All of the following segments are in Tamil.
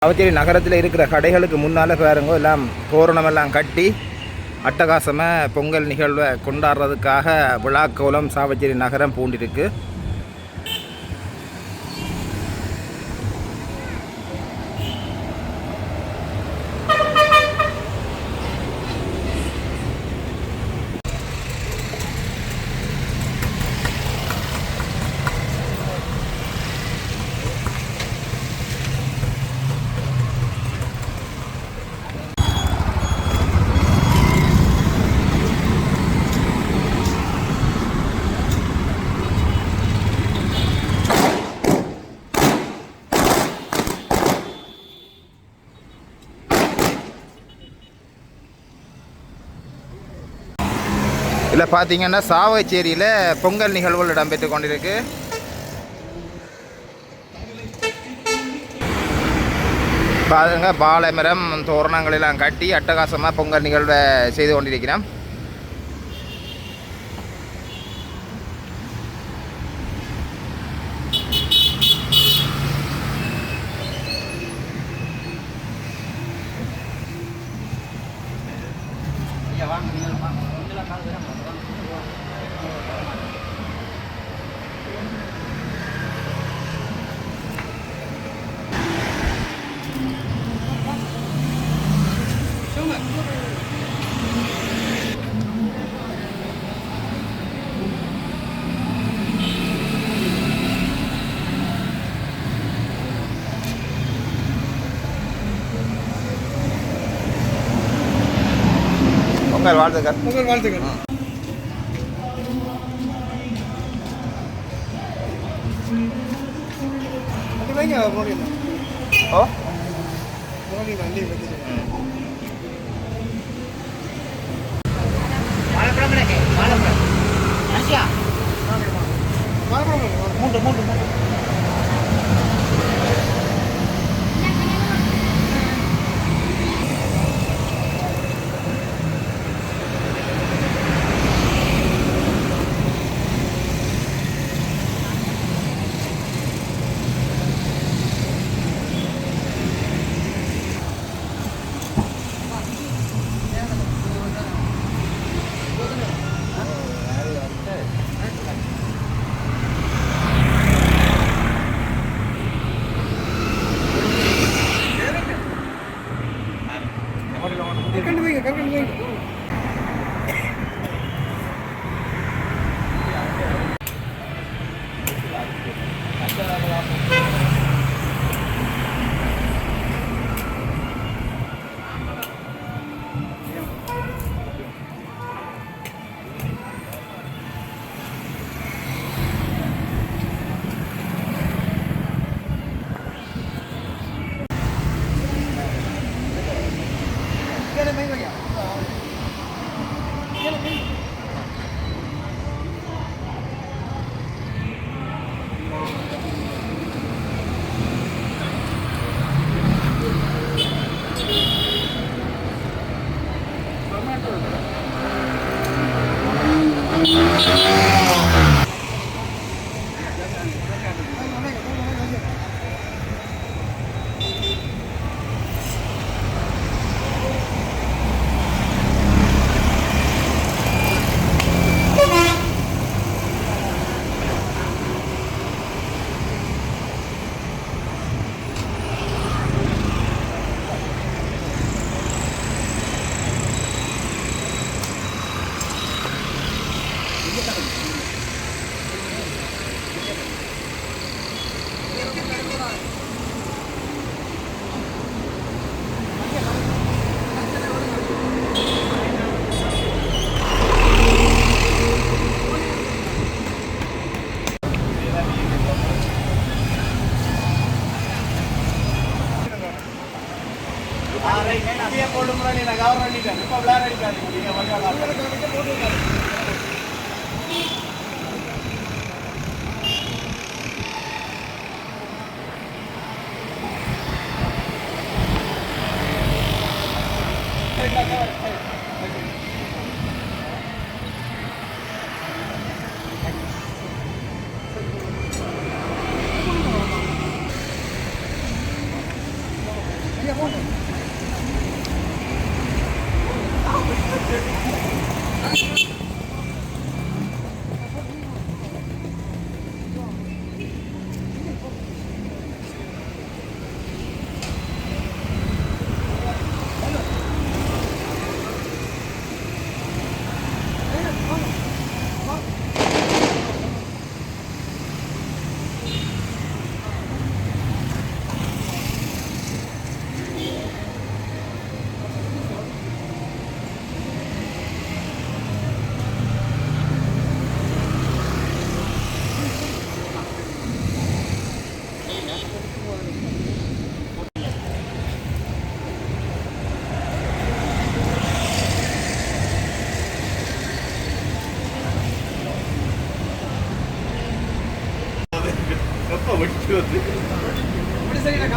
சாவச்சேரி நகரத்தில் இருக்கிற கடைகளுக்கு முன்னால் பாருங்க எல்லாம் தோரணமெல்லாம் கட்டி அட்டகாசமாக பொங்கல் நிகழ்வை கொண்டாடுறதுக்காக விழாக்கோலம் சாவச்சேரி நகரம் பூண்டிருக்கு. இதில் பார்த்தீங்கன்னா சாவச்சேரியில் பொங்கல் நிகழ்வுகள் இடம்பெற்று கொண்டிருக்கு. பாருங்க, பாலமரம் தோரணங்களெல்லாம் கட்டி அட்டகாசமாக பொங்கல் நிகழ்வை செய்து கொண்டிருக்கிறோம். பொங்கல் வாழ்த்துக்கள். பொங்கல் வாழ்த்துக்கள். ஓ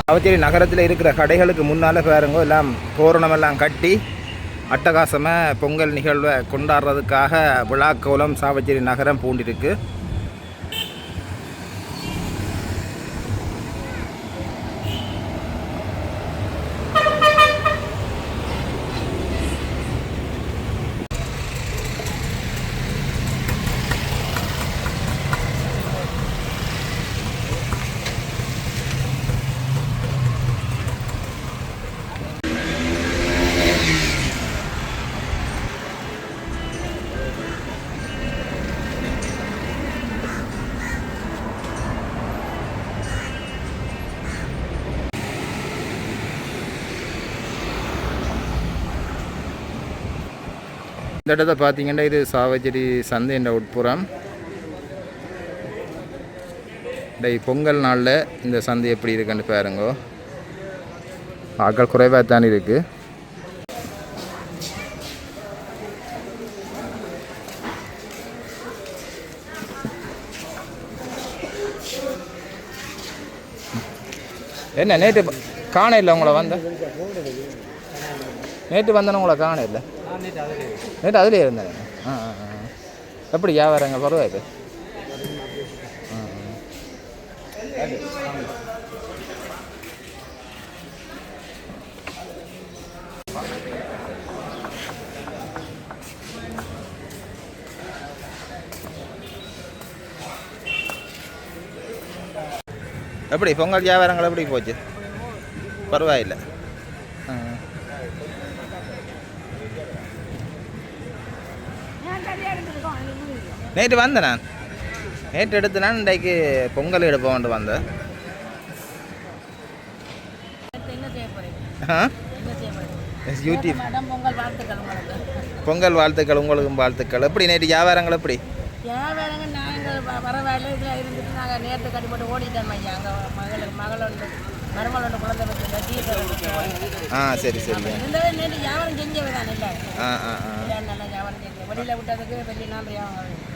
சாவச்சேரி நகரத்தில் இருக்கிற கடைகளுக்கு முன்னால் பாருங்க எல்லாம் தோரணமெல்லாம் கட்டி அட்டகாசமாக பொங்கல் நிகழ்வை கொண்டாடுறதுக்காக விழாக்கோலம் சாவச்சேரி நகரம் பூண்டிருக்கு. இந்த இடத்த பார்த்தீங்கன்னா இது சாவச்சேரி சந்தைன்ற உட்புறம். பொங்கல் நாளில் இந்த சந்தை எப்படி இருக்குன்னு பாருங்க. ஆட்கள் குறைவாக தான் இருக்குது. என்ன நேற்று காண இல்லை உங்களை வந்த நேற்று வந்தேன்னு உங்களை காண இல்லை. நேற்று அதிலே இருந்தேன். எப்படி வியாபாரங்க பரவாயில்ல. எப்படி பொங்கல் வியாபாரங்கள் எப்படி போச்சு? பரவாயில்லை. நேற்று வந்தேன் நான். நேற்று எடுத்து நான் இன்றைக்கு பொங்கல் எடுப்போன்ட்டு வந்தேன். யூடியூப் பொங்கல் வாழ்த்துக்கள். உங்களுக்கும் வாழ்த்துக்கள். எப்படி நேற்று வியாபாரங்கள் எப்படி? வியாபாரங்கள் நாங்கள் வர வேலை இதில் இருந்துட்டு நாங்கள் நேரத்தை கட்டிப்பட்டு ஓடிட்டோம் ஐயா. அங்கே மகளோட மருமகளோட குழந்தை பற்றி சரி சரி. நேற்று வியாபாரம் செஞ்சவதான் இல்லை. நல்லா வியாபாரம் செஞ்சு வெளியில் விட்டதுக்கு பெரிய நாள்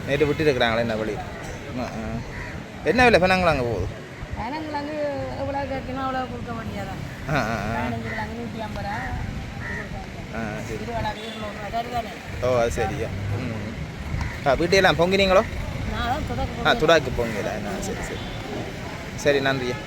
நேற்று விட்டுருக்குறாங்களே என்ன வழி? என்ன விலை பணங்கள் அங்கே போகுது? பணங்கள் அங்கே எவ்வளோ கேட்கணும் அவ்வளோ கொடுக்க வேண்டியதான். 15 கிலோ 150 ரூபா. ஓ அது சரியா. வீட்டையெல்லாம் பொங்கினீங்களோ? துடாக்கு பொங்கல. சரி சரி சரி. நன்றியா.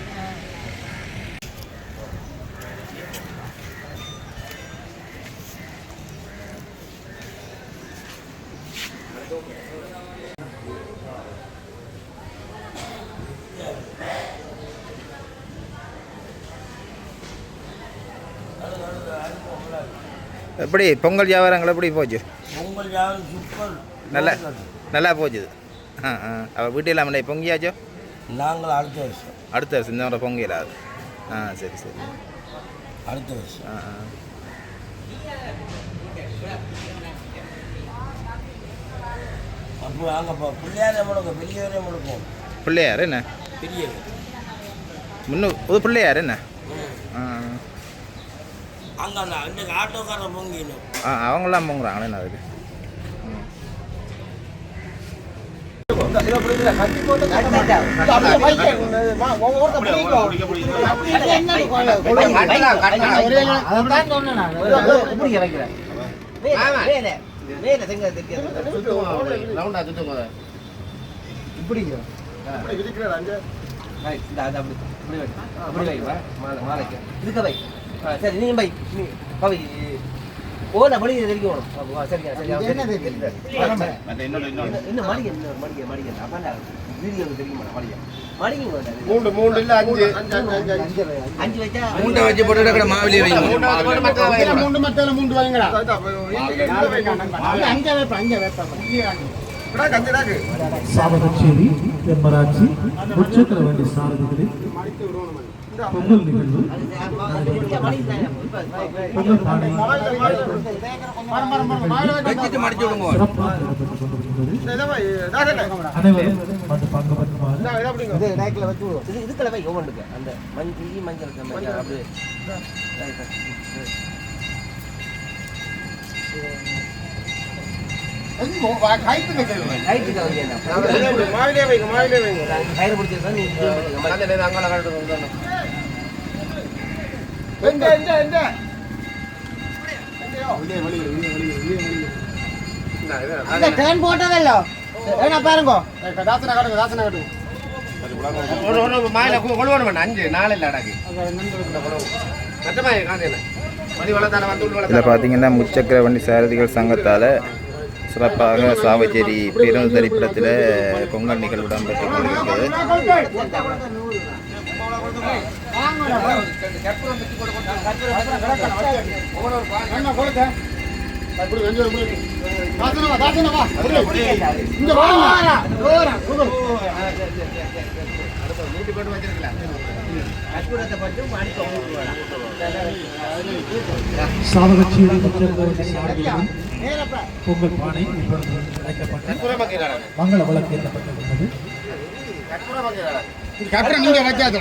எப்படி பொங்கல் வியாபாரங்கள் எப்படி போச்சு? பொங்கல் வியாபாரம் சூப்பர். நல்லா போச்சுது. அவள் வீட்டில் நம்ம பொங்கியாச்சோ? நாங்கள் அடுத்த வருஷம் இந்த முறை பொங்கல அது. சரி சரி. அடுத்த வருஷம். அப்போ அங்கே பிள்ளையாரே முழுக்க பெரியவரே முழுக்கும். பிள்ளையார் என்ன பெரிய புது பிள்ளையார் என்ன? அங்கே அந்த ஆட்டோக்காரன் பொங்கிடும். அவங்களாம் பொங்குறாங்களே என்ன அதுக்கு? சரி நீ பை பவி ஓல மணி தெரியும் ஓடும் சரியா சரியா இன்னும் மணிக்கு அப்பா வீடியோ தெரியுமா மணிக்கு மூன்று இல்ல அஞ்சு வச்சா மூண்டை வச்சு போட்டு மாவிலே வைங்க மூன்று வைங்கடா சாவகச்சேரி தெம்மராட்சி முச்சக்கரவண்டி சாரதிகளில் பொங்கல் நிகழ்வு பொங்கல் பானை சிறப்பாக நடைபெற்றுக் கொண்டிருக்கிறது. அனைவரும் வந்து பங்கு பெற்றுமாறு இதுக்குள்ள வை ஒவ்வொன்றுக்கு அந்த மஞ்சள் அப்படியே மாவிலே வைங்க கயிறு பிடிச்சிருக்கா நீ போட்டதല്ലോ பாருங்க தாசனை காட்டுங்க மாயில கொழுவணும் வேண்டாம் 5 4 இல்ல அடக்கு கட்டமாய் காந்தேன மணி வளத்தான வந்து இதில் பார்த்தீங்கன்னா முச்சக்கர வண்டி சாரதிகள் சங்கத்தால் சிறப்பாக சாவச்சேரி பேருந்து திரைப்படத்தில் பொங்கல் நிகழ்வு இடம்பெற்று கொண்டிருக்கிறது. சாவகச்சேரி முச்சக்கரவண்டி சாரதிகளில் பொங்கல் பானை இப்பொழுது அழைக்கப்பட்டு மங்கள விளக்கு ஏற்றப்பட்டிருக்கிறது. நீங்க வச்சாச்சு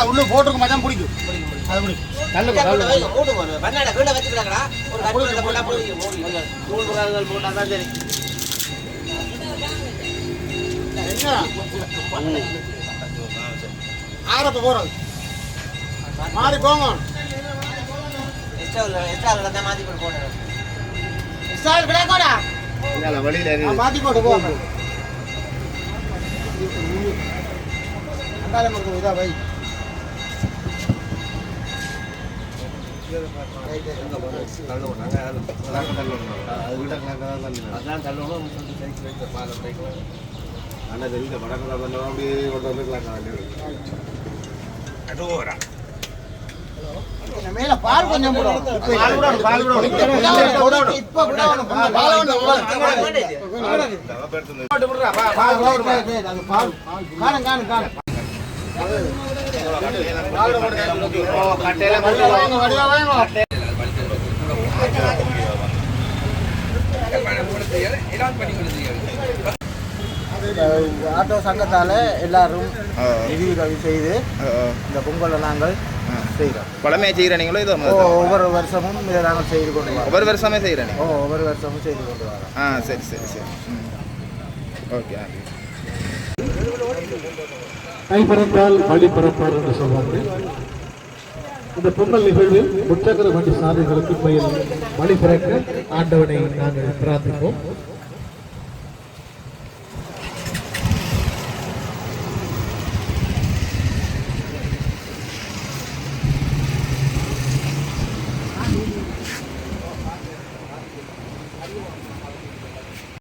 உள்ள போட்டுருக்கு மச்சான் பிடிக்கும் அது ஆரப்ப போறது மாறி போங்க மாத்தி போட்டு மாத்தி போட்டு போங்க அந்தால மட்டும் இதா வை மேல பால் கொஞ்சம் ஆட்டோ சங்கத்தால எல்லாரும் நிதி உதவி செய்து இந்த பொங்கலை நாங்கள் செய்கிறோம். பழமையாக செய்கிற நீங்களோ இதோ ஒவ்வொரு வருஷமும் இதை நாங்கள் செய்து கொண்டு வரோம். ஒவ்வொரு வருஷமே செய்கிறேன். ஒவ்வொரு வருஷமும் செய்து கொண்டு வரோம். சரி ஓகே. கை பிறந்தால் வழி பிறப்பார் என்று சொல்வார்கள். இந்த பொங்கல் நிகழ்வில் முச்சக்கர வண்டி சாரதிகளுக்கு உண்மையில் வழி பிறக்க ஆண்டவனை நாங்கள் பிரார்த்திப்போம்.